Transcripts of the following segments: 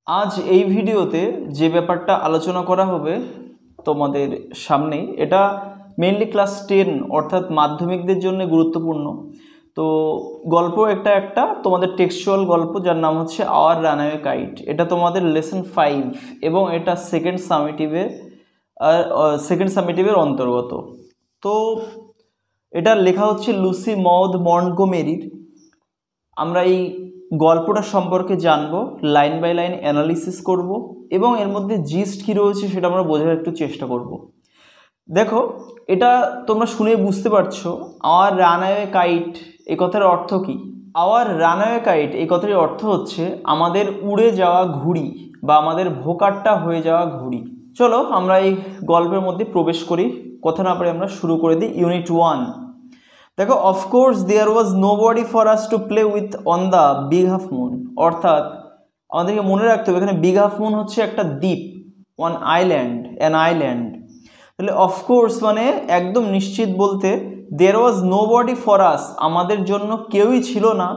আজ এই ভিডিওতে যে ব্যাপারটা আলোচনা করা হবে তোমাদের সামনেই, এটা মেইনলি ক্লাস 10 অর্থাৎ মাধ্যমিকদের জন্য গুরুত্বপূর্ণ। তো গল্প একটা তোমাদের টেক্সচুয়াল গল্প, যার নাম হচ্ছে আওয়ার রানওয়ে কাইট। এটা তোমাদের লেসন 5 এবং এটা সেকেন্ড সামেটিভের অন্তর্গত। তো এটা লেখা হচ্ছে লুসি মৌদ মন্টগোমেরির। আমরা এই গল্পটা সম্পর্কে জানবো, লাইন বাই লাইন অ্যানালিসিস করব এবং এর মধ্যে জিস্ট কী রয়েছে সেটা আমরা বোঝার একটু চেষ্টা করব। দেখো, এটা তোমরা শুনে বুঝতে পারছো আওয়ার রানওয়ে কাইট এই কথার অর্থ কী। আওয়ার রানওয়ে কাইট এই কথাটির অর্থ হচ্ছে আমাদের উড়ে যাওয়া ঘুড়ি বা আমাদের ভোকাট্টা হয়ে যাওয়া ঘুড়ি। চলো আমরা এই গল্পের মধ্যে প্রবেশ করি, কথা না পারে আমরা শুরু করে দিই। ইউনিট 1। দেখো, of course there was nobody for us to play with on the Big Half Moon. অর্থাৎ আমাদেরকে মনে রাখতে হবে এখানে বিগ হাফ মুন হচ্ছে একটা দ্বীপ, অ্যান আইল্যান্ড। তাহলে অফকোর্স মানে একদম নিশ্চিত বলতে, there was nobody for us আমাদের জন্য কেউই ছিল না,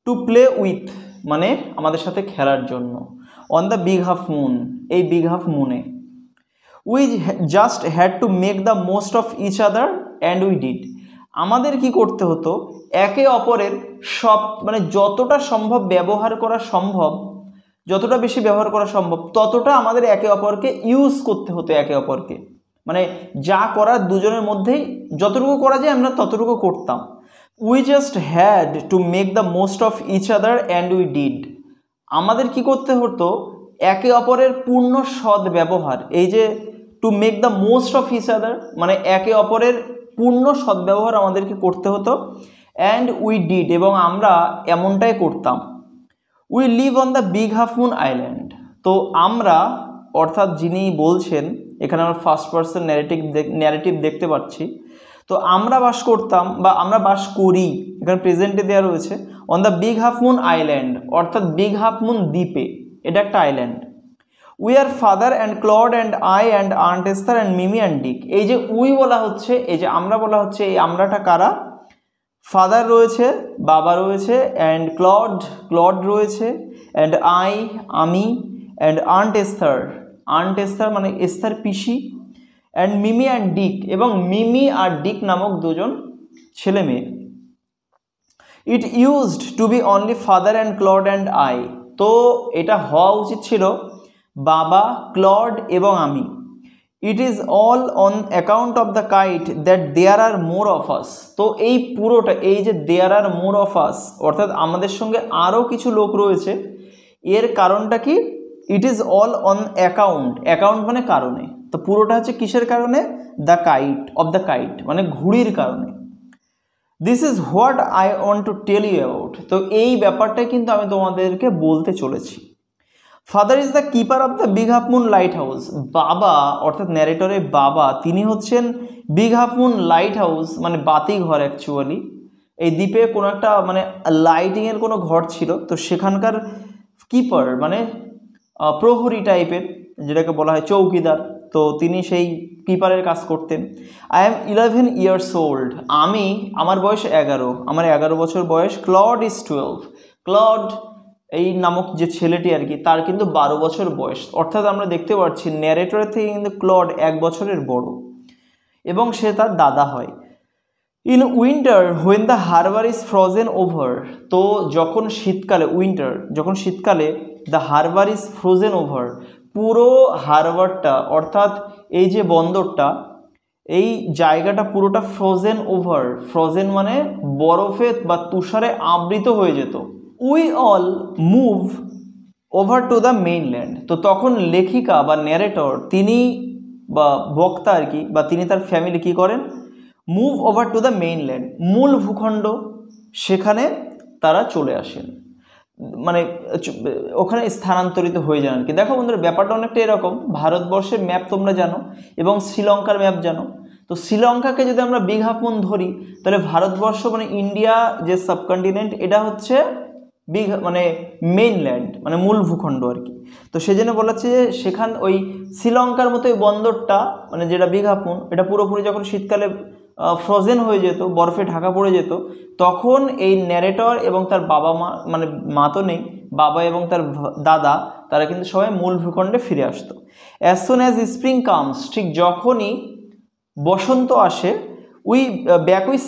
টু প্লে উইথ মানে আমাদের সাথে খেলার জন্য, on the Big Half Moon এই বিগ হাফ মুনে। We just had to make the most of each other and we did. আমাদের কি করতে হতো, একে অপরের সব মানে যতটা সম্ভব ব্যবহার করা সম্ভব, যতটা বেশি ব্যবহার করা সম্ভব ততটা আমাদের একে অপরকে ইউজ করতে হতো। একে অপরকে মানে যা করার দুজনের মধ্যেই যতটুকু করা যায় আমরা ততটুকু করতাম। We just had to make the most of each other and we did. আমাদের কি করতে হতো, একে অপরের পূর্ণ সদ ব্যবহার। এই যে to make the most of each other মানে একে অপরের পূর্ণ সদ্ব্যবহার আমাদেরকে করতে হতো। অ্যান্ড উই ডিড এবং আমরা এমনটাই করতাম। We live on the Big Half Moon island. তো আমরা অর্থাৎ যিনি বলছেন, এখানে আমরা ফার্স্ট পার্সন ন্যারেটিভ দেখতে পাচ্ছি। তো আমরা বাস করতাম বা আমরা বাস করি, এখানে প্রেজেন্টে দেওয়া রয়েছে, on the Big Half Moon island অর্থাৎ বিগ হাফ মুন দ্বীপে, এটা একটা island. We are father and Claude and I and aunt Esther and Mimi and Dick. এই যে উই বলা হচ্ছে, এই যে আমরা বলা হচ্ছে, এই আমরাটা কারা? ফাদার রয়েছে, বাবা রয়েছে, অ্যান্ড ক্লড রয়েছে, অ্যান্ড আমি, অ্যান্ড আন্ট এস্থার মানে এস্থার পিসি, অ্যান্ড মিমি অ্যান্ড ডিক এবং মিমি আর ডিক নামক দুজন ছেলে মেয়ে। It used to be only father and Claude and I. তো এটা হওয়া উচিত ছিল বাবা, ক্লড এবং আমি। It is all on account of the kite that there are more of us. তো এই পুরোটা, এই যে দেয়ার আর মোর অফ আস অর্থাৎ আমাদের সঙ্গে আরও কিছু লোক রয়েছে, এর কারণটা কি? ইট ইজ অল অন অ্যাকাউন্ট মানে কারণে। তো পুরোটা হচ্ছে কিসের কারণে? দ্য কাইট মানে ঘুড়ির কারণে। This is what I want to tell you about. তো এই ব্যাপারটাই কিন্তু আমি তোমাদেরকে বলতে চলেছি। Father is the keeper of the Big Half Moon lighthouse. বাবা অর্থাৎ ন্যারেটরের বাবা, তিনি হচ্ছেন Big Half Moon lighthouse মানে বাতি ঘর। অ্যাকচুয়ালি এই দ্বীপে কোনো একটা মানে লাইটিংয়ের কোনো ঘর ছিল, তো সেখানকার কিপার মানে প্রহরী টাইপের, যেটাকে বলা হয় চৌকিদার, তো তিনি সেই কিপারের কাজ করতেন। I am 11 years old। আমার বয়স 11, আমার 11 বছর বয়স। Claude is 12। ক্লড এই নামক যে ছেলেটি আর কি, তার কিন্তু 12 বছর বয়স। অর্থাৎ আমরা দেখতে পাচ্ছি ন্যারেটরের থেকে কিন্তু ক্লড 1 বছরের বড় এবং সে তার দাদা হয়। In winter when the harbour is frozen over. তো যখন শীতকালে the harbour is frozen over, পুরো হারবারটা অর্থাৎ এই যে বন্দরটা, এই জায়গাটা পুরোটা ফ্রোজেন মানে বরফে বা তুষারে আবৃত হয়ে যেত। We all move over to the mainland. তো তখন লেখিকা বা ন্যারেটর, তিনি বা বক্তা আর কি, বা তিনি তার ফ্যামিলি কি করেন? Move over to the mainland, মূল ভূখণ্ড, সেখানে তারা চলে আসেন, মানে ওখানে স্থানান্তরিত হয়ে যান আর কি। দেখো বন্ধুরা, ব্যাপারটা অনেকটা এরকম, ভারতবর্ষের ম্যাপ তোমরা জানো এবং শ্রীলঙ্কার ম্যাপ জানো। তো শ্রীলঙ্কাকে যদি আমরা বিগ হাফ মুন ধরি, তাহলে ভারতবর্ষ মানে ইন্ডিয়া যে সাবকন্টিনেন্ট, এটা হচ্ছে মানে মেইনল্যান্ড মানে মূল ভূখণ্ড আর কি। তো সেজন্য বলা হচ্ছে যে সেখান ওই শ্রীলঙ্কার মতো এই বন্দরটা মানে যেটা বিগ হাফ মুন, এটা পুরোপুরি যখন শীতকালে ফ্রোজেন হয়ে যেত, বরফে ঢাকা পড়ে যেত, তখন এই ন্যারেটর এবং তার বাবা মা, মানে মা তো নেই, বাবা এবং তার দাদা, তারা কিন্তু সবাই মূল ভূখণ্ডে ফিরে আসতো। As soon as spring comes, ঠিক যখনই বসন্ত আসে, we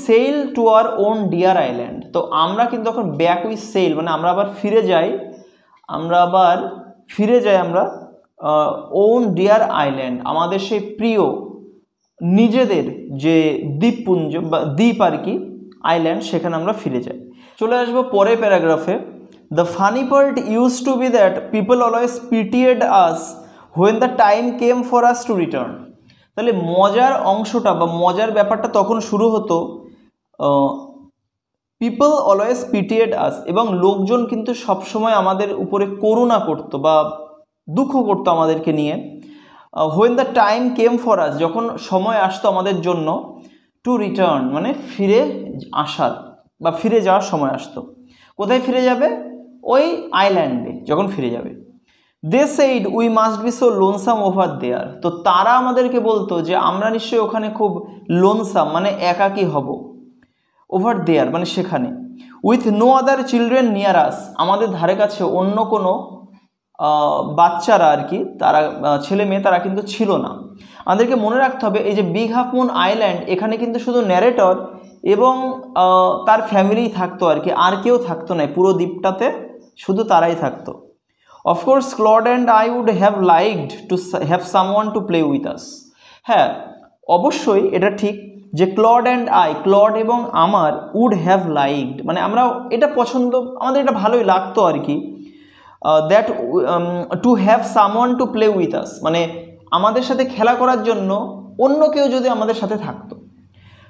sail to our own dear island. তো আমরা কিন্তু তখন ব্যাক উই সেল মানে আমরা আবার ফিরে যাই আমরা ওন ডিয়ার আইল্যান্ড, আমাদের সেই প্রিয় নিজেদের যে দ্বীপপুঞ্জ বা দ্বীপ আর কি, আইল্যান্ড, সেখানে আমরা ফিরে যাই। চলে আসবো পরের প্যারাগ্রাফে। The funny part use to be that people always pitied us when the time came for us to return. তাহলে মজার অংশটা বা মজার ব্যাপারটা তখন শুরু হতো, পিপল অলওয়েজ পিটিয়েড আস, এবং লোকজন কিন্তু সবসময় আমাদের উপরে করুণা করতো বা দুঃখ করতো আমাদেরকে নিয়ে। When the time came for আস, যখন সময় আসতো আমাদের জন্য, টু রিটার্ন মানে ফিরে আসার বা ফিরে যাওয়ার সময় আসতো। কোথায় ফিরে যাবে? ওই আইল্যান্ডে যখন ফিরে যাবে। They said we must be so lonesome over there. তো তারা আমাদেরকে বলতো যে আমরা নিশ্চয়ই ওখানে খুব লোনসাম মানে একাকী হব, ওভার দেয়ার মানে সেখানে। With no other children near us, আমাদের ধারে কাছে অন্য কোনো বাচ্চারা আর কি, তারা ছেলে মেয়ে তারা কিন্তু ছিল না। আমাদেরকে মনে রাখতে হবে এই যে বিগ হাফ মুন আইল্যান্ড, এখানে কিন্তু শুধু ন্যারেটর এবং তার ফ্যামিলি থাকতো আর কি, আর কেউ থাকতো না পুরো দ্বীপটাতে, শুধু তারাই থাকতো। Of course Claude and I would have liked to have someone to play with us. হ্যাঁ, অবশ্যই এটা ঠিক যে ক্লড অ্যান্ড আই, ক্লড এবং আমার, উড হ্যাভ লাইকড মানে আমরা এটা পছন্দ, আমাদের এটা ভালোই লাগতো আর কি। That two have someone to play with আস মানে আমাদের সাথে খেলা করার জন্য অন্য কেউ যদি আমাদের সাথে থাকতো,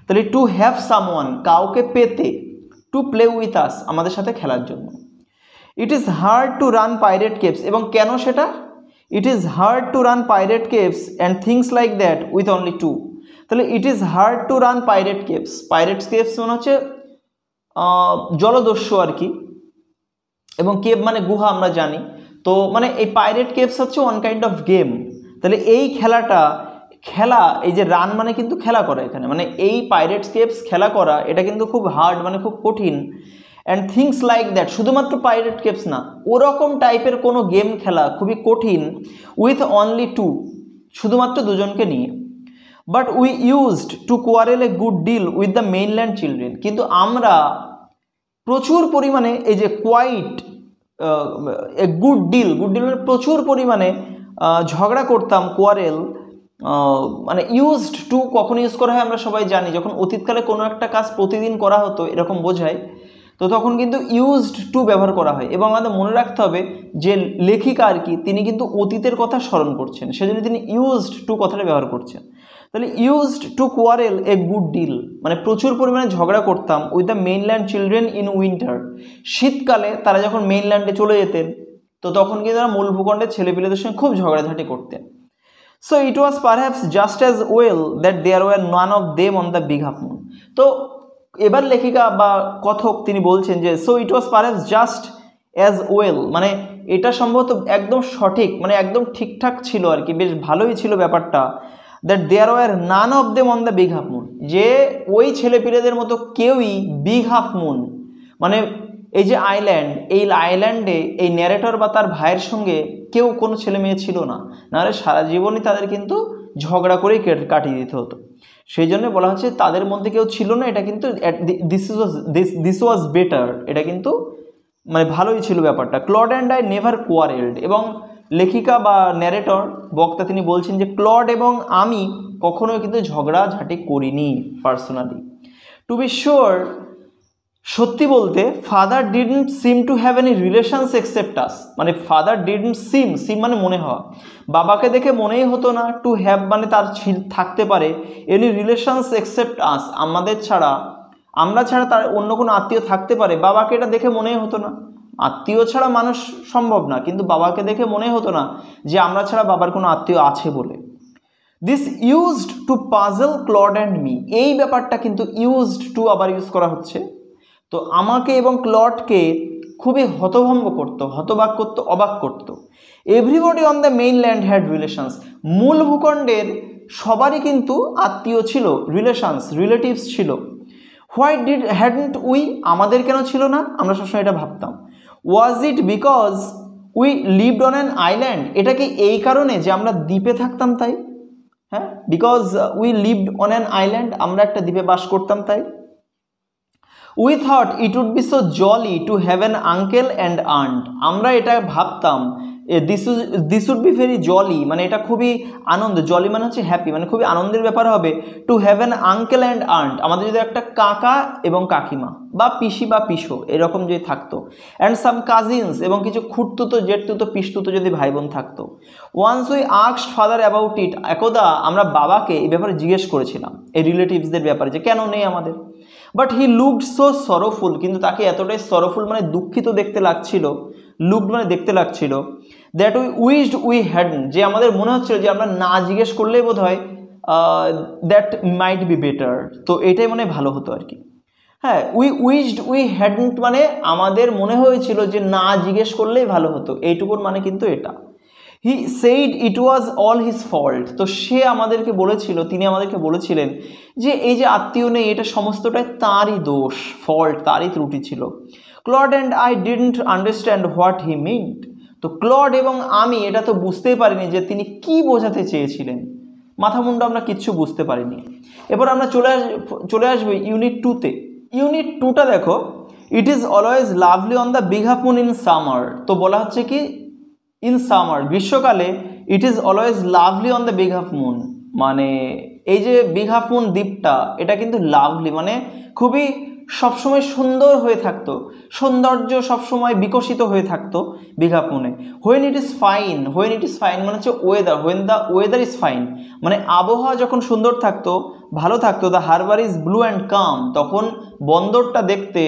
তাহলে টু হ্যাভ সামওয়ান কাউকে পেতে, টু প্লে উইথ আস আমাদের সাথে খেলার জন্য। It is hard to run pirate caves, এবং কেন সেটা? It is hard to run pirate caves and things like that with only two. তাহলে it is hard to run pirate caves, pirate caves মানে হচ্ছে জলদস্যু আর কি, এবং কেভ মানে গুহা আমরা জানি। তো মানে এই পাইরেট কেভস হচ্ছে ওয়ান কাইন্ড অফ গেম। তাহলে এই খেলা এই যে রান মানে কিন্তু খেলা করা, এখানে মানে এই পাইরেট কেভস খেলা করা, এটা কিন্তু খুব হার্ড মানে খুব কঠিন। অ্যান্ড থিংস লাইক দ্যাট, শুধুমাত্র পাইরেট কেভস না, ওরকম টাইপের কোনো গেম খেলা খুবই কঠিন, উইথ অনলি টু শুধুমাত্র দুজনকে নিয়ে। But we used to quarrel a good deal with the mainland children, কিন্তু আমরা প্রচুর পরিমাণে এই যে কোয়াইট এ গুড ডিল মানে প্রচুর পরিমাণে ঝগড়া করতাম। কোয়ারেল মানে ইউজড টু কখন ইউজ করা হয় আমরা সবাই জানি, যখন অতীতকালে কোনো একটা কাজ প্রতিদিন করা হতো এরকম বোঝায়, তো তখন কিন্তু ইউজড টু ব্যবহার করা হয়। এবং আমাদের মনে রাখতে হবে যে লেখিকা আর কি, তিনি কিন্তু অতীতের কথা স্মরণ করছেন, সেজন্য তিনি ইউজড টু কথাটা ব্যবহার করছেন। তাহলে used to quarrel a good deal মানে প্রচুর পরিমাণে ঝগড়া করতাম with the mainland children in winter, শীতকালে তারা যখন মেইনল্যান্ডে চলে যেতেন, তো তখন কিন্তু তারা মূল ভূখণ্ডের ছেলেপিলেদের সঙ্গে খুব ঝগড়াঝাটি করতেন। So it was perhaps just as well that there were none of them on the Big Half Moon. তো এবার লেখিকা বা কথক তিনি বলছেন যে so it was perhaps just as well মানে এটা সম্ভবত একদম সঠিক মানে একদম ঠিকঠাক ছিল আর কি, বেশ ভালোই ছিল ব্যাপারটা, that there were none of them on the Big Half Moon, যে ওই ছেলেপিলেদের মতো কেউই বিগ হাফ মুন মানে এই যে আইল্যান্ড, এই আইল্যান্ডে এই ন্যারেটর বা তার ভাইয়ের সঙ্গে কেউ কোনো ছেলে মেয়ে ছিল না, নাহলে সারা জীবনই তাদের কিন্তু ঝগড়া করেই কাটিয়ে দিতে হতো। সেই জন্য বলা হচ্ছে তাদের মধ্যে কেউ ছিল না, এটা কিন্তু দিস ওয়াজ বেটার, এটা কিন্তু মানে ভালোই ছিল ব্যাপারটা। ক্লড অ্যান্ড আই নেভার কোয়ারেলড, এবং লেখিকা বা ন্যারেটর বক্তা তিনি বলছেন যে ক্লড এবং আমি কখনোই কিন্তু ঝগড়াঝাটি করিনি পার্সোনালি। টু বি শিওর, সত্যি বলতে father didn't seem to have any relations except us, মানে ফাদার ডিডন্ট সিম মানে মনে হওয়া, বাবাকে দেখে মনেই হতো না, টু হ্যাভ মানে তার থাকতে পারে, এনি রিলেশনস এক্সেপ্ট আস আমরা ছাড়া তার অন্য কোনো আত্মীয় থাকতে পারে, বাবাকে এটা দেখে মনেই হতো না। আত্মীয় ছাড়া মানুষ সম্ভব না, কিন্তু বাবাকে দেখে মনে হতো না যে আমরা ছাড়া বাবার কোনো আত্মীয় আছে বলে। This used to puzzle Claude and me, এই ব্যাপারটা কিন্তু ইউজড টু আবার ইউজ করা হচ্ছে, তো আমাকে এবং ক্লডকে খুবই হতভম্ব করতো, হতবাক করতো, অবাক করতো। Everybody on the mainland had relations, মূল ভূখণ্ডের সবারই কিন্তু আত্মীয় ছিল, রিলেটিভস ছিল। হোয়াই হ্যাডন্ট উই, আমাদের কেন ছিল না? আমরা সবসময় এটা ভাবতাম। Was it because we lived on an island, এটা কি এই কারণে যে আমরা দ্বীপে থাকতাম তাই? হ্যাঁ, because we lived on an island, আমরা একটা দ্বীপে বাস করতাম তাই। We thought it would be so jolly to have an uncle and aunt, আমরা এটা ভাবতাম this would be very jolly, মানে এটা খুবই আনন্দ, জলি মানে হচ্ছে হ্যাপি, মানে খুবই আনন্দের ব্যাপার হবে to have an uncle and aunt, আমাদের যদি একটা কাকা এবং কাকিমা বা পিসি বা পিসো এরকম যদি থাকতো, অ্যান্ড সাম কাজিনস, এবং কিছু খুঁড়তুতো জেঠতুতো পিসতুতো যদি ভাই বোন থাকতো। Once we asked father about it, একদা আমরা বাবাকে এই ব্যাপারে জিজ্ঞেস করেছিলাম, এই রিলেটিভসদের ব্যাপারে যে কেন নেই আমাদের। বাট হি লুকড সো সরোফুল, কিন্তু তাকে এতটাই সরোফুল মানে দুঃখিত দেখতে লাগছিল, লুকড মানে দেখতে লাগছিল, that we wished we hadn't, যে আমাদের মনে হচ্ছিল যে আমরা না জিজ্ঞেস করলেই বোধ হয় দ্যাট মাইট বি বেটার, তো এটাই মানে ভালো হতো আর কি। হ্যাঁ, উই উইশড উই হ্যাডন্ট মানে আমাদের মনে হয়েছিল যে না জিজ্ঞেস করলেই ভালো হতো, এইটুকুর মানে কিন্তু এটা। He said it was all his fault, তো সে আমাদেরকে বলেছিল, তিনি আমাদেরকে বলেছিলেন যে এই যে আত্মীয় নেই এটা সমস্তটাই তারই দোষ, ফল্ট, তারই ত্রুটি ছিল। Clod and I didn't understand what he mint, তো ক্লড এবং আমি এটা তো বুঝতেই পারিনি যে তিনি কি বোঝাতে চেয়েছিলেন, মাথা মুন্ডু আমরা কিচ্ছু বুঝতে পারিনি। এবার আমরা চলে আসবো ইউনিট 2-তে। ইউনিট 2টা দেখো, it is always lovely on the Big Half moon in summer, তো বলা হচ্ছে কি ইন সামার, গ্রীষ্মকালে it is always lovely on the Big Half moon, মানে এই যে বিগ হাফ মুন দ্বীপটা এটা কিন্তু লাভলি মানে খুবই সবসময় সুন্দর হয়ে থাকতো, সৌন্দর্য সবসময় বিকশিত হয়ে থাকতো বিগ হাফ মুনে। When it is fine, when it is fine মানে হচ্ছে weather, when the weather is fine মানে আবহাওয়া যখন সুন্দর থাকতো, ভালো থাকতো, the harbour is blue and calm, তখন বন্দরটা দেখতে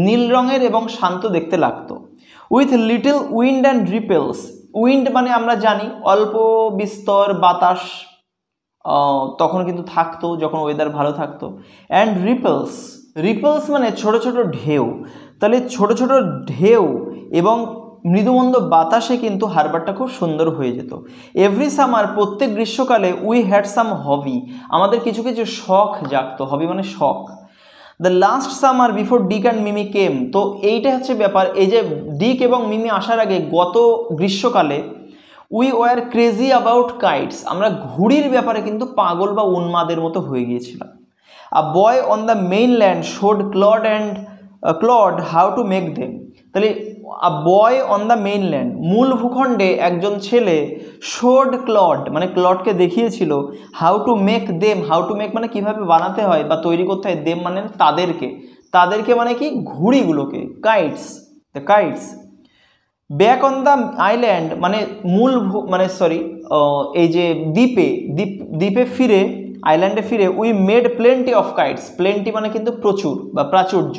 নীল রঙের এবং শান্ত দেখতে লাগতো। With little wind and ripples, wind মানে আমরা জানি অল্প বিস্তর বাতাস তখন কিন্তু থাকতো যখন ওয়েদার ভালো থাকতো। অ্যান্ড রিপেলস, রিপেলস মানে ছোট ছোট ঢেউ, তাহলে ছোট ছোট ঢেউ এবং মৃদুমন্দ বাতাসে কিন্তু হারবারটা খুব সুন্দর হয়ে যেত। এভরি সামার, প্রত্যেক গ্রীষ্মকালে উই হ্যাড সাম হবি, আমাদের কিছু কিছু শখ জাগতো, হবি মানে শখ। The last summer before Dick and Mimi came, তো এইটা হচ্ছে ব্যাপার, এই যে ডিক এবং মিমি আসার আগে গত গ্রীষ্মকালে we were crazy about kites, আমরা ঘুড়ির ব্যাপারে কিন্তু পাগল বা উন্মাদের মতো হয়ে গিয়েছিলাম। A boy on the mainland showed Claude how to make them, তাহলে a boy on the mainland, মূল ভূখণ্ডে একজন ছেলে শোড ক্লড মানে ক্লডকে দেখিয়েছিল, how to make them, how to make মানে কিভাবে বানাতে হয় বা তৈরি করতে হয়, দেম মানে তাদেরকে মানে কি ঘুড়িগুলোকে, kites, the kites. Back on the island মানে এই যে দ্বীপে ফিরে, আইল্যান্ডে ফিরে we made plenty of kites, plenty মানে কিন্তু প্রচুর বা প্রাচুর্য,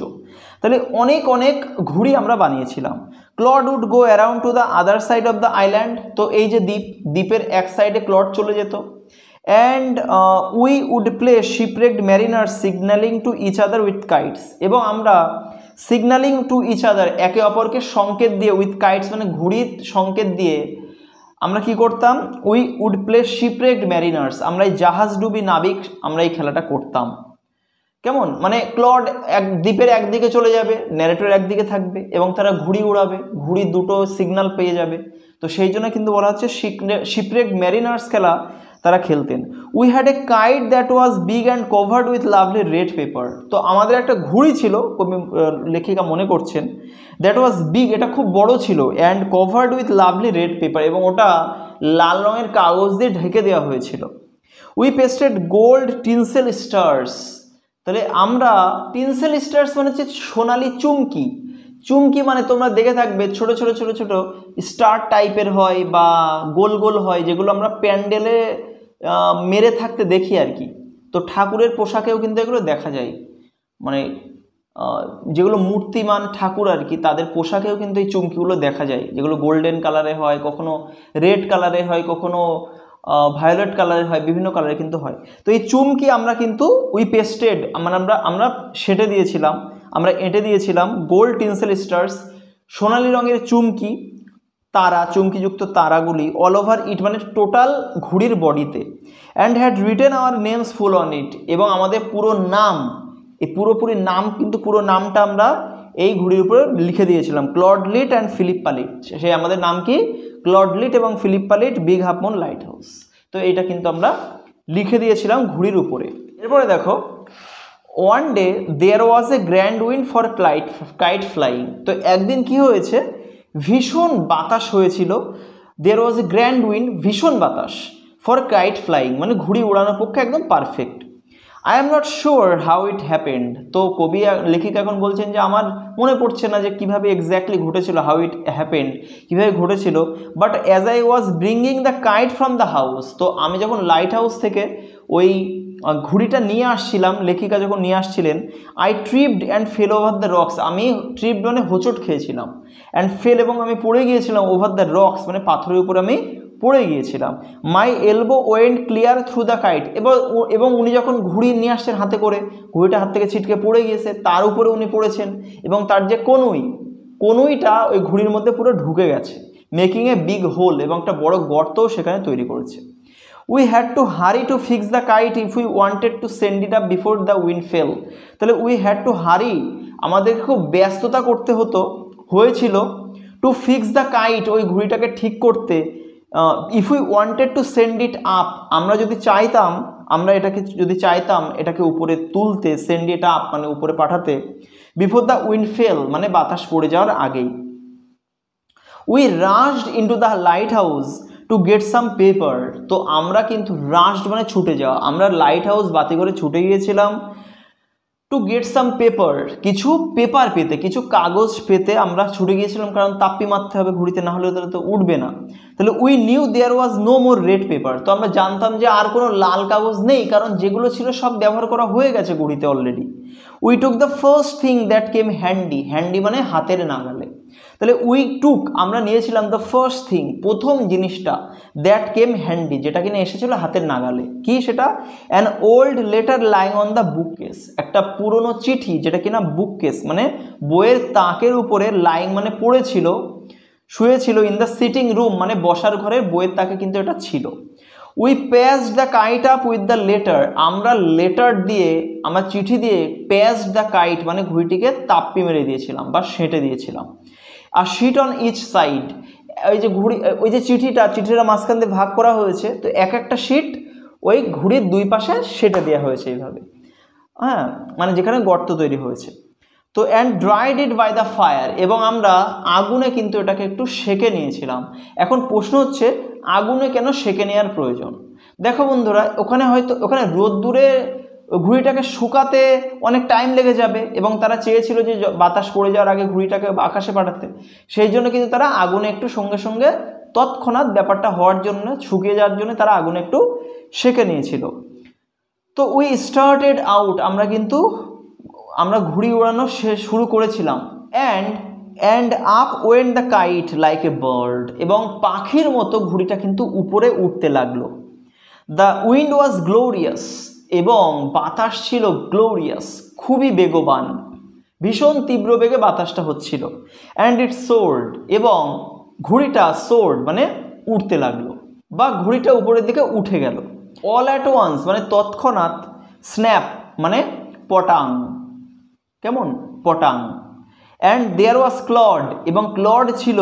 তাহলে অনেক অনেক ঘুড়ি আমরা বানিয়েছিলাম। Claude would go around to the other side of the island, তো এই যে দ্বীপের এক সাইডে ক্লড চলে যেত। And we would play shipwrecked mariner signalling to each other with kites, এবং আমরা সিগন্যালিং টু ইচ আদার একে অপরকে সংকেত দিয়ে, উইথ কাইটস মানে ঘুড়ির সংকেত দিয়ে আমরা কি করতাম, উই উড প্লে শিপরেকড ম্যারিনার্স, আমরা এই জাহাজডুবি নাবিক আমরা এই খেলাটা করতাম। কেমন মানে ক্লড দ্বীপের একদিকে চলে যাবে, ন্যারেটর একদিকে থাকবে এবং তারা ঘুড়ি উড়াবে, ঘুড়ি দুটো সিগন্যাল পেয়ে যাবে, তো সেই জন্য কিন্তু বলা হচ্ছে শিপরেকড ম্যারিনার্স খেলা তারা খেলতেন। We had a kite that was big and covered with lovely red paper, তো আমাদের একটা ঘুড়ি ছিল, কবি লেখিকা মনে করছেন, দ্যাট ওয়াজ বিগ এটা খুব বড় ছিল, and covered with lovely red paper এবং ওটা লাল রঙের কাগজ দিয়ে ঢেকে দেওয়া হয়েছিল। We pasted gold tinsel stars, তাহলে আমরা টিনসেল স্টার্স মানে হচ্ছে সোনালি চুমকি, চুমকি মানে তোমরা দেখে থাকবে ছোট ছোট ছোট ছোট স্টার টাইপের হয় বা গোল গোল হয়, যেগুলো আমরা প্যান্ডেলে মেরে থাকতে দেখি আর কি, তো ঠাকুরের পোশাকেও কিন্তু এগুলো দেখা যায়, মানে যেগুলো মূর্তিমান ঠাকুর আর কি তাদের পোশাকেও কিন্তু এই চুমকিগুলো দেখা যায়, যেগুলো গোল্ডেন কালারে হয়, কখনো রেড কালারে হয়, কখনো ভায়োলেট কালারের হয়, বিভিন্ন কালারে কিন্তু হয়। তো এই চুমকি আমরা কিন্তু উই পেস্টেড মানে আমরা সেটে দিয়েছিলাম, আমরা এঁটে দিয়েছিলাম গোল্ড টিনসেল স্টার্স, সোনালি রঙের চুমকি, তারা, চুমকিযুক্ত তারাগুলি অল ওভার ইট মানে টোটাল ঘুড়ির বডিতে। And had written our names full on it, এবং আমাদের পুরো নাম, এই পুরোপুরি নাম কিন্তু পুরো নামটা আমরা এই ঘুড়ির উপরে লিখে দিয়েছিলাম Claude Lit and Philippa Lit. সে আমাদের নাম কি? ক্লড লিট এবং Philippa Lit, Big Half Moon Lighthouse. তো এইটা কিন্তু আমরা লিখে দিয়েছিলাম ঘুড়ির উপরে। এরপরে দেখো, one day there was a grand wind for kite flying. তো একদিন কি হয়েছে, ভীষণ বাতাস হয়েছিল। দেয়ার ওয়াজ এ গ্র্যান্ড উইন্ড, ভীষণ বাতাস, ফর কাইট ফ্লাইং মানে ঘুড়ি ওড়ানোর পক্ষে একদম perfect. I am not sure how it happened. তো কবি লেখিকা এখন বলছেন যে আমার মনে পড়ছে না যে কীভাবে এক্স্যাক্টলি ঘটেছিল, হাউ ইট হ্যাপেন্ড, কীভাবে ঘটেছিল। But as I was bringing the kite from the house, তো আমি যখন লাইট হাউস থেকে ওই ঘুড়িটা নিয়ে আসছিলাম, লেখিকা যখন নিয়ে আসছিলেন, I tripped and fail over the rocks, আমি ট্রিপড মানে হোঁচট খেয়েছিলাম, অ্যান্ড ফেল এবং আমি পড়ে গিয়েছিলাম, ওভার দ্য রক্স মানে পাথরের উপর আমি পড়ে গিয়েছিলাম। My elbow went clear through the kite, এবং উনি যখন ঘুড়ি নিয়ে আসছেন হাতে করে, ঘুড়িটা হাত থেকে ছিটকে পড়ে গিয়েছে, তার উপরে উনি পড়েছেন এবং তার যে কনুইটা ওই ঘুড়ির মধ্যে পুরো ঢুকে গেছে, মেকিং এ বিগ হোল, এবং একটা বড় গর্তও সেখানে তৈরি করেছে। We had to hurry to fix the kite if we wanted to send it up before the wind fail. তাহলে উই হ্যাড টু হারি, আমাদের খুব ব্যস্ততা করতে হয়েছিল, টু ফিক্স দ্য কাইট ওই ঘুড়িটাকে ঠিক করতে, if we wanted to send it up, আমরা যদি চাইতাম এটাকে উপরে তুলতে, সেন্ড ইট আপ মানে উপরে পাঠাতে, বিফোর দ্য উইন্ড ফেল মানে বাতাস পড়ে যাওয়ার আগেই। We রাশড into the light house to get some paper. তো আমরা কিন্তু রাশড মানে ছুটে যাওয়া, আমরা লাইট হাউস বাতি করে ছুটে গিয়েছিলাম, টু গেট সাম পেপার কিছু পেপার পেতে, কিছু কাগজ পেতে আমরা ছুটে গিয়েছিলাম, কারণ তাপ্পি মারতে হবে ঘুড়িতে, না হলে তাহলে তো উঠবে না। তাহলে we knew there was no more red paper, তো আমরা জানতাম যে আর কোনো লাল কাগজ নেই, কারণ যেগুলো ছিল সব ব্যবহার করা হয়ে গেছে ঘুড়িতে already. We took the first thing that came handy, handy মানে হাতের নাগালে। তাহলে আমরা নিয়েছিলাম দ্য ফার্স্ট থিং, প্রথম জিনিসটা, দ্যাট কেম হ্যান্ডি যেটা কিনা এসেছিল হাতের নাগালে। কি সেটা? An old letter lying on the book case, একটা পুরনো চিঠি যেটা কিনা বুক কেস মানে বইয়ের তাকের উপরে, লাইং মানে পড়েছিল, শুয়েছিল, ইন দ্য সিটিং রুম মানে বসার ঘরে বইয়ের তাকে কিন্তু এটা ছিল। We patched the kite up with the letter, আমরা চিঠি দিয়ে প্যাচড দ্য কাইট মানে ঘুড়িটিকে তাপ্পি মেরে দিয়েছিলাম বা সেঁটে দিয়েছিলাম। আর শিট অন ইচ সাইড, ওই যে চিঠিটা মাঝখান দিয়ে ভাগ করা হয়েছে, তো একটা শিট ওই ঘুড়ির দুই পাশে সেটে দেওয়া হয়েছে এইভাবে, হ্যাঁ, মানে যেখানে গর্ত তৈরি হয়েছে। তো and dried it by the fire, এবং আমরা আগুনে কিন্তু এটাকে একটু সেকে নিয়েছিলাম। এখন প্রশ্ন হচ্ছে আগুনে কেন সেকে নেওয়ার প্রয়োজন? দেখো বন্ধুরা, ওখানে রোদ্দুরে ঘুড়িটাকে শুকাতে অনেক টাইম লেগে যাবে, এবং তারা চেয়েছিল যে বাতাস পড়ে যাওয়ার আগে ঘুড়িটাকে আকাশে পাঠাতে, সেই জন্য কিন্তু তারা আগুনে একটু সঙ্গে সঙ্গে তৎক্ষণাৎ ব্যাপারটা হওয়ার জন্য, শুকিয়ে যাওয়ার জন্য তারা আগুনে একটু সেকে নিয়েছিল। তো উই স্টার্টেড আউট, আমরা ঘুড়ি ওড়ানো শুরু করেছিলাম। And up went the kite like a bird, এবং পাখির মতো ঘুড়িটা কিন্তু উপরে উঠতে লাগলো। দ্য উইন্ড ওয়াজ গ্লোরিয়াস, এবং বাতাস ছিল গ্লোরিয়াস, খুবই বেগবান, ভীষণ তীব্র বেগে বাতাসটা হচ্ছিল। অ্যান্ড ইট সোর্ড, এবং ঘুড়িটা সোর্ড মানে উঠতে লাগলো, বা ঘুড়িটা উপরের দিকে উঠে গেল। অল অ্যাট ওয়ান্স মানে তৎক্ষণাৎ, স্ন্যাপ মানে পটাং, কেমন পটাং। অ্যান্ড দেয়ার ওয়াজ ক্লড, এবং ক্লড ছিল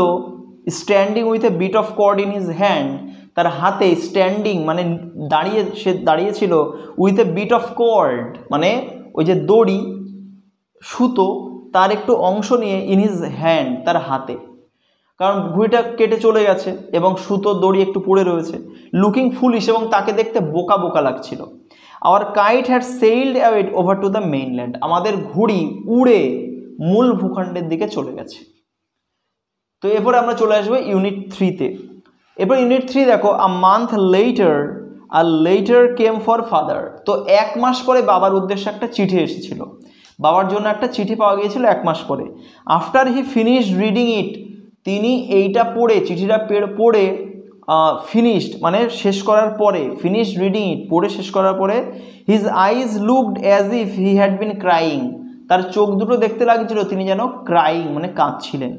standing with a bit of cord in his hand, তার হাতে স্ট্যান্ডিং মানে দাঁড়িয়েছিল, with a bit of cord মানে ওই যে দড়ি, সুতো, তার একটু অংশ নিয়ে, ইন হিজ হ্যান্ড তার হাতে, কারণ ঘুড়িটা কেটে চলে গেছে এবং সুতো দড়ি একটু পড়ে রয়েছে। লুকিং ফুলিশ, এবং তাকে দেখতে বোকা বোকা লাগছিল। Our kite had sailed away over to the mainland, আমাদের ঘুড়ি উড়ে মূল ভূখণ্ডের দিকে চলে গেছে। তো এরপরে আমরা চলে আসবো ইউনিট 3-তে। এরপর ইউনিট 3 দেখো, a month letter came for father. তো 1 মাস পরে বাবার উদ্দেশ্যে একটা চিঠি এসেছিল, বাবার জন্য একটা চিঠি পাওয়া গিয়েছিল 1 মাস পরে। আফটার হি ফিনিশড রিডিং ইট, তিনি এইটা পড়ে, চিঠিটা পড়ে ফিনিশড মানে শেষ করার পরে, ফিনিশড রিডিং ইট পড়ে শেষ করার পরে, his eyes looked as if he had been crying, তার চোখ দুটো দেখতে লাগছিল তিনি যেন ক্রাইং মানে কাঁদছিলেন।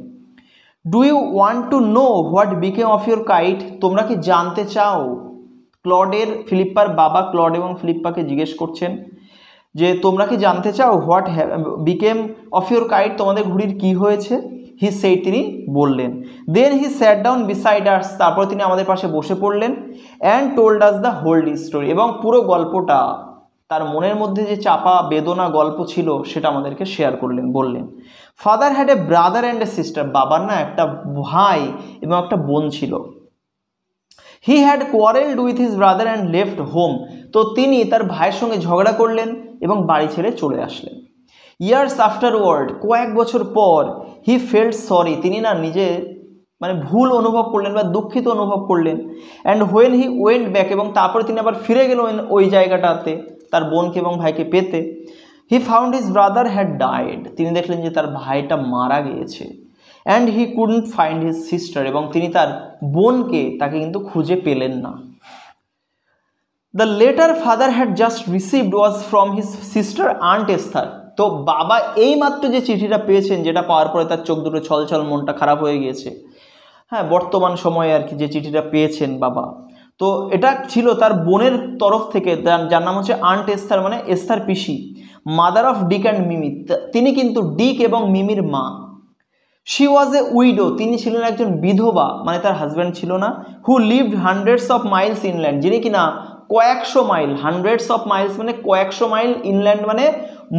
Do you want to know what became of your kite, তোমরা কি জানতে চাও? ফিলিপ্পার বাবা ক্লড এবং ফিলিপ্পাকে জিজ্ঞেস করছেন। যে তোমরা কি জানতে চাও what became of your kite, তোমাদের ঘুড়ির কি হয়েছে? হি সেই, তিনি বললেন। দেন হি স্যাট ডাউন বিসাইড আস, তারপর তিনি আমাদের পাশে বসে পড়লেন। And told us the whole story, এবং পুরো গল্পটা, তার মনের মধ্যে যে চাপা বেদনা গল্প ছিল সেটা আমাদেরকে শেয়ার করলেন, বললেন। Father had a brother and a sister, বাবার না একটা ভাই এবং একটা বোন ছিল। He had কোয়ারেলড with his brother and left home, তো তিনি তার ভাইয়ের সঙ্গে ঝগড়া করলেন এবং বাড়ি ছেড়ে চলে আসলেন। ইয়ার্স আফটারওয়ার্ড, কয়েক বছর পর, হি ফেল্ট সরি, তিনি না নিজে মানে ভুল অনুভব করলেন বা দুঃখিত অনুভব করলেন। And when he went back, এবং তারপরে তিনি আবার ফিরে গেলেন ওই জায়গাটাতে তার বোনকে এবং ভাইকে পেতে। He found his brother had died, তিনি দেখলেন যে তার ভাইটা মারা গিয়েছে। And he couldn't find his sister, এবং তিনি তার বোনকে তাকে কিন্তু খুঁজে পেলেন না। The letter father had just received was from his sister aunt Esther, তো বাবা এইমাত্র যে চিঠিটা পেয়েছেন, যেটা পাওয়ার পরে তার চোখ দুটো ছলছল, মনটা খারাপ হয়ে গিয়েছে। হ্যাঁ, বর্তমান সময়ে আর কি যে চিঠিটা পেয়েছেন বাবা, তো এটা ছিল তার বোনের তরফ থেকে, যার নাম হচ্ছে আন্ট এস্থার, মানে এস্থার পিসি, mother of Dick and Mimi, তিনি কিন্তু ডিক এবং মিমির মা। শি ওয়াজ এ উইডো, তিনি ছিলেন একজন বিধবা, মানে তার হাজব্যান্ড ছিল না। Who lived hundreds of Miles inland, যিনি কিনা কয়েকশো মাইল, হান্ড্রেডস অফ মাইলস মানে কয়েকশো মাইল, ইনল্যান্ড মানে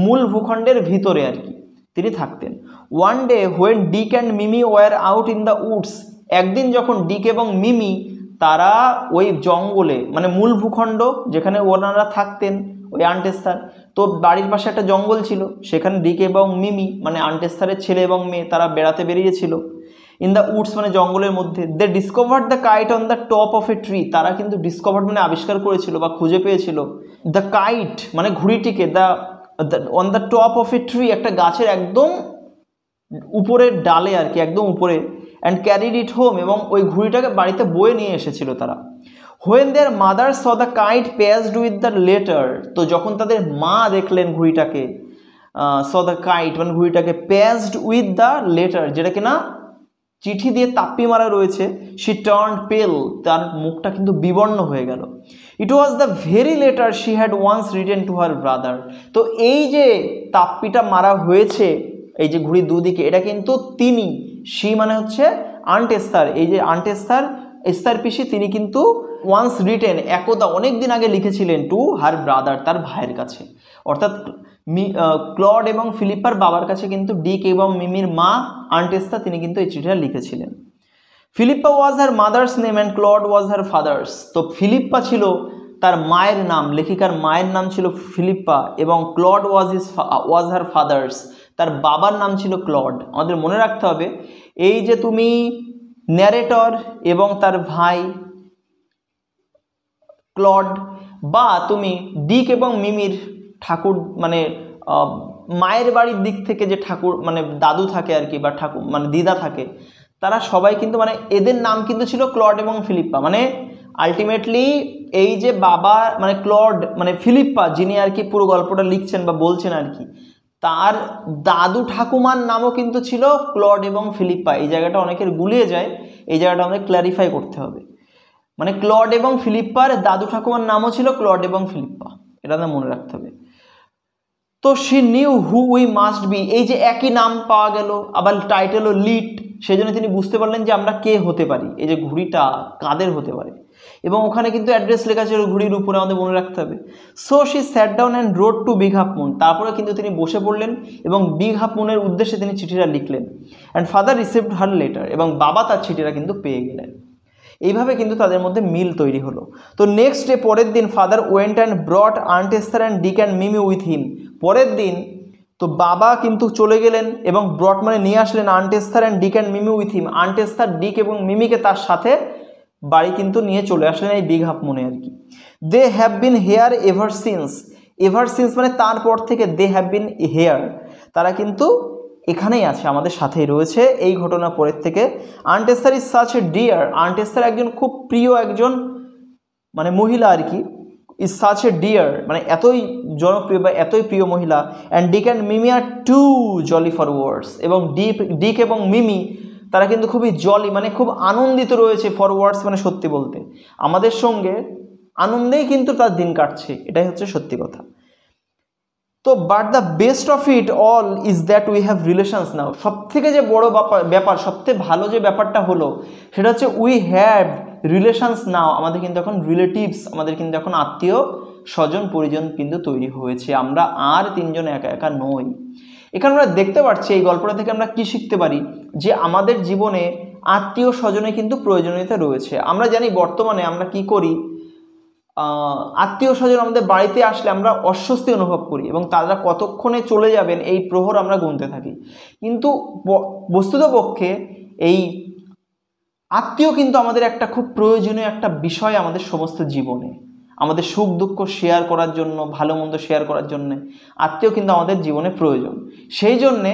মূল ভূখণ্ডের ভিতরে আর কি তিনি থাকতেন। One day when Dick and Mimi were out in the woods, একদিন যখন ডিক এবং মিমি তারা ওই জঙ্গলে, মানে মূল ভূখণ্ড যেখানে ওনারা থাকতেন, ওই আন্ট এস্থার, তো বাড়ির পাশে একটা জঙ্গল ছিল, সেখানে ডিক এবং মিমি মানে আন্ট এস্থারের ছেলে এবং মেয়ে তারা বেড়াতে বেরিয়েছিল। ইন দ্য উডস মানে জঙ্গলের মধ্যে। They discovered the kite on the top of a tree, তারা কিন্তু ডিসকভার্ড মানে আবিষ্কার করেছিল বা খুঁজে পেয়েছিল দ্য কাইট মানে ঘুড়িটিকে, the on the top of a tree, একটা গাছের একদম উপরের ডালে আর কি, একদম উপরে। অ্যান্ড ক্যারিড ইট হোম, এবং ওই ঘুড়িটাকে বাড়িতে বয়ে নিয়ে এসেছিল তারা। When their mother saw the kite passed with the letter, তো যখন তাদের মা দেখলেন ঘুড়িটাকে, স দ্য কাইট মানে ঘুড়িটাকে, প্যাসড উইথ দ্য লেটার, যেটা কিনা চিঠি দিয়ে তাপ্পি মারা রয়েছে, শি টার্নড পেল, তার মুখটা কিন্তু বিবর্ণ হয়ে গেল। It was the very letter she had once written to her brother, তো এই যে তাপ্পিটা মারা হয়েছে, এই যে ঘুড়ির দুদিকে, এটা কিন্তু তিনি, শি মানে হচ্ছে আন্ট এস্থার, এই যে আন্ট এস্থার, এস্থার পিসি, তিনি কিন্তু ওয়ান্স রিটেন একদা অনেক দিন আগে লিখেছিলেন টু হার ব্রাদার, তার ভাইয়ের কাছে, অর্থাৎ ক্লড এবং ফিলিপ্পার বাবার কাছে কিন্তু ডিক এবং মিমির মা আন্ট এস্থার, তিনি কিন্তু এই চিঠিটা লিখেছিলেন। Philippa was her mother's name and Claude was her father's, তো ফিলিপ্পা ছিল তার মায়ের নাম, লেখিকার মায়ের নাম ছিল ফিলিপ্পা, এবং ক্লড ওয়াজ হার ফাদার্স, তার বাবার নাম ছিল ক্লড। আমাদের মনে রাখতে হবে, এই যে তুমি ন্যারেটর এবং তার ভাই ক্লড, বা তুমি ডিক এবং মিমির ঠাকুর মানে মায়ের বাড়ির দিক থেকে যে ঠাকুর মানে দাদু থাকে আর কি, বা ঠাকুর মানে দিদা থাকে, তারা সবাই কিন্তু মানে এদের নাম কিন্তু ছিল ক্লড এবং ফিলিপ্পা। মানে আলটিমেটলি এই যে বাবা মানে ক্লড মানে ফিলিপ্পা, যিনি আর কি পুরো গল্পটা লিখছেন বা বলছেন আর কি, তার দাদু ঠাকুমার নামও কিন্তু ছিল ক্লড এবং ফিলিপ্পা। এই জায়গাটা অনেকের গুলিয়ে যায়, এই জায়গাটা আমাদের ক্ল্যারিফাই করতে হবে। মানে ক্লড এবং ফিলিপ্পার দাদু ঠাকুমার নামও ছিল ক্লড এবং ফিলিপ্পা, এটা আমাদের মনে রাখতে হবে। তো she new who we must B, এই যে একই নাম পাওয়া গেল, আবার টাইটেলও লিট, সেই জন্য তিনি বুঝতে পারলেন যে আমরা কে হতে পারি, এই যে ঘুড়িটা কাদের হতে পারে, এবং ওখানে কিন্তু অ্যাড্রেস লেখা ছিল ঘুড়ির উপরে, আমাদের মনে রাখতে হবে। So she sat down and wrote to Big Half Moon, তারপরে কিন্তু তিনি বসে পড়লেন এবং বিগ হাফ মুনের উদ্দেশ্যে তিনি চিঠিটা লিখলেন। And father received her letter, এবং বাবা তার চিঠিটা কিন্তু পেয়ে গেলেন। এইভাবে কিন্তু তাদের মধ্যে মিল তৈরি হলো। তো নেক্সট ডে, পরের দিন, father went and brought aunt Esther and Dick and Mimi with him, পরের দিন তো বাবা কিন্তু চলে গেলেন এবং ব্রট মানে নিয়ে আসলেন aunt Esther and Dick and Mimi with him, aunt Esther, Dick এবং মিমিকে তার সাথে বাড়ি কিন্তু নিয়ে চলে আসলেন এই বিগ হাফ মুনে আর কি। They have been here ever since মানে তারপর থেকে, দে হ্যাভ বিন হেয়ার, তারা কিন্তু এখানেই আছে, আমাদের সাথেই রয়েছে এই ঘটনা পরের থেকে। Aunt Esther is such a dear, aunt Esther একজন খুব প্রিয় একজন মানে মহিলা আর কি, ইজ সাচ এ ডিয়ার মানে এতই জনপ্রিয় বা এতই প্রিয় মহিলা। And Dick and Mimi are too jolly for words, এবং ডিক এবং মিমি তারা কিন্তু খুবই জলি মানে খুব আনন্দিত রয়েছে, ফর ওয়ার্ডস মানে সত্যি বলতে, আমাদের সঙ্গে আনন্দেই কিন্তু তার দিন কাটছে, এটাই হচ্ছে সত্যি কথা। তো but the best of it all is that we have relations now. সব থেকে যে বড় ব্যাপার, সবথেকে ভালো যে ব্যাপারটা হলো সেটা হচ্ছে উই হ্যাভ রিলেশনস নাও। আমাদের কিন্তু এখন রিলেটিভস, আমাদের কিন্তু এখন আত্মীয় স্বজন পরিজন কিন্তু তৈরি হয়েছে, আমরা আর তিনজন একা একা নই। এখানে আমরা দেখতে পাচ্ছি এই গল্পটা থেকে আমরা কি শিখতে পারি, যে আমাদের জীবনে আত্মীয় স্বজনে কিন্তু প্রয়োজনীয়তা রয়েছে। আমরা জানি বর্তমানে আমরা কি করি, আত্মীয় স্বজন আমাদের বাড়িতে আসলে আমরা অস্বস্তি অনুভব করি এবং তারা কতক্ষণে চলে যাবেন এই প্রহর আমরা গুনতে থাকি। কিন্তু বস্তুতপক্ষে এই আত্মীয় কিন্তু আমাদের একটা খুব প্রয়োজনীয় একটা বিষয় আমাদের সমস্ত জীবনে, আমাদের সুখ দুঃখ শেয়ার করার জন্য, ভালো মন্দ শেয়ার করার জন্য আত্মীয় কিন্তু আমাদের জীবনে প্রয়োজন। সেই জন্যে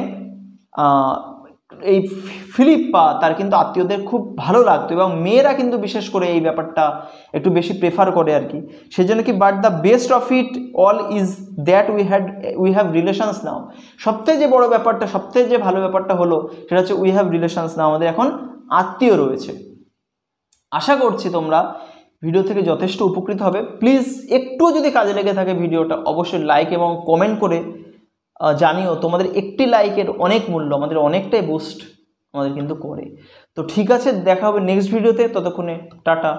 এই ফিলিপ্পা তার কিন্তু আত্মীয়দের খুব ভালো লাগতো এবং মেয়েরা কিন্তু বিশেষ করে এই ব্যাপারটা একটু বেশি প্রেফার করে আর কি। সেই জন্য কি but the best of it all is that we have relations now. সবথেকে যে বড় ব্যাপারটা, সবথেকে যে ভালো ব্যাপারটা হলো সেটা হচ্ছে উই হ্যাভ রিলেশনস নাও, আমাদের এখন আত্মীয় রয়েছে। আশা করছি তোমরা ভিডিও থেকে যথেষ্ট উপকৃত হবে। প্লিজ একটুও যদি কাজে লেগে থাকে ভিডিওটা অবশ্যই লাইক এবং কমেন্ট করে জানিও। তোমাদের একটি লাইকের অনেক মূল্য, আমাদের অনেকটাই বুস্ট আমাদের কিন্তু করে। তো ঠিক আছে, দেখা হবে নেক্সট ভিডিওতে, ততক্ষণে টাটা।